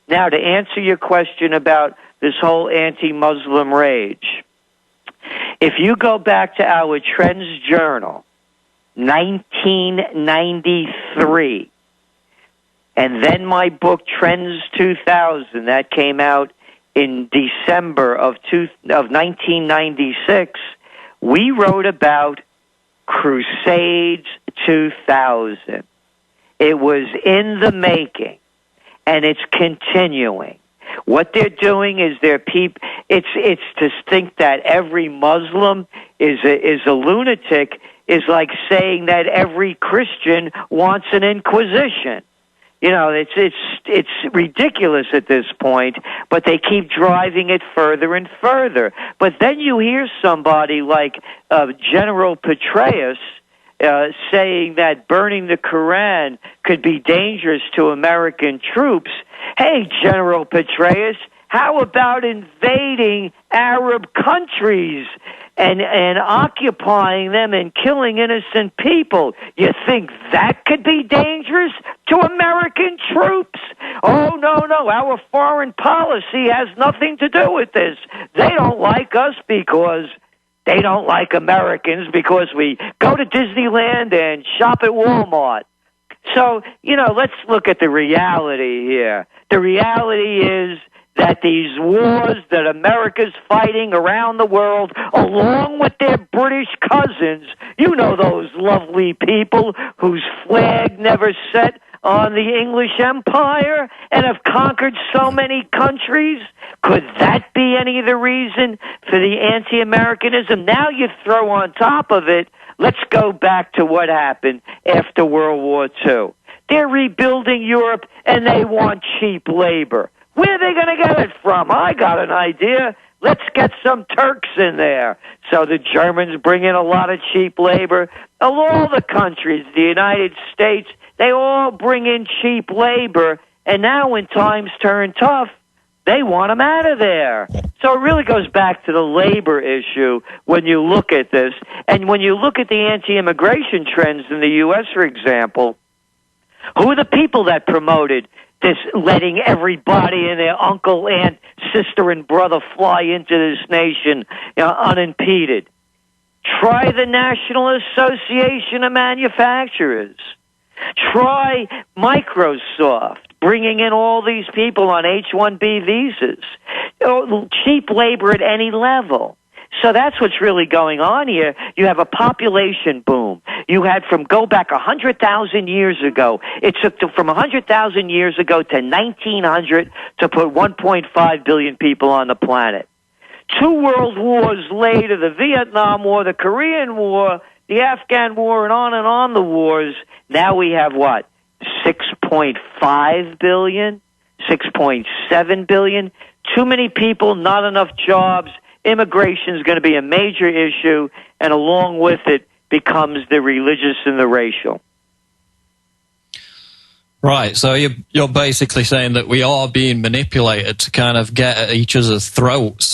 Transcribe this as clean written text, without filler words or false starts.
Now, to answer your question about this whole anti-Muslim rage, if you go back to our Trends Journal, 1993, and then my book, Trends 2000, that came out in December of 1996, we wrote about Crusades 2000. It was in the making, and it's continuing. What they're doing is it's to think that every Muslim is a lunatic is like saying that every Christian wants an inquisition. You know, it's ridiculous at this point, but they keep driving it further and further. But then you hear somebody like General Petraeus saying that burning the Quran could be dangerous to American troops. Hey, General Petraeus, how about invading Arab countries and occupying them and killing innocent people? You think that could be dangerous to American troops? Oh, no, our foreign policy has nothing to do with this. They don't like us because they don't like Americans because we go to Disneyland and shop at Walmart. So, let's look at the reality here. The reality is that these wars that America's fighting around the world, along with their British cousins, those lovely people whose flag never set on the English Empire and have conquered so many countries, could that be any of the reason for the anti-Americanism? Now you throw on top of it, let's go back to what happened after World War II. They're rebuilding Europe, and they want cheap labor. Where are they going to get it from? I got an idea. Let's get some Turks in there. So the Germans bring in a lot of cheap labor. All the countries, the United States, they all bring in cheap labor. And now when times turn tough, they want them out of there. So it really goes back to the labor issue when you look at this. And when you look at the anti-immigration trends in the U.S., for example, who are the people that promoted this, letting everybody and their uncle, aunt, sister, and brother fly into this nation unimpeded? Try the National Association of Manufacturers. Try Microsoft bringing in all these people on H-1B visas. Cheap labor at any level. So that's what's really going on here. You have a population boom. You had go back 100,000 years ago. It took from 100,000 years ago to 1900 to put 1.5 billion people on the planet. 2 world wars later, the Vietnam War, the Korean War, the Afghan War, and on the wars. Now we have what? 6.5 billion? 6.7 billion? Too many people, not enough jobs. Immigration is going to be a major issue, and along with it becomes the religious and the racial. Right, so you're basically saying that we are being manipulated to kind of get at each other's throats.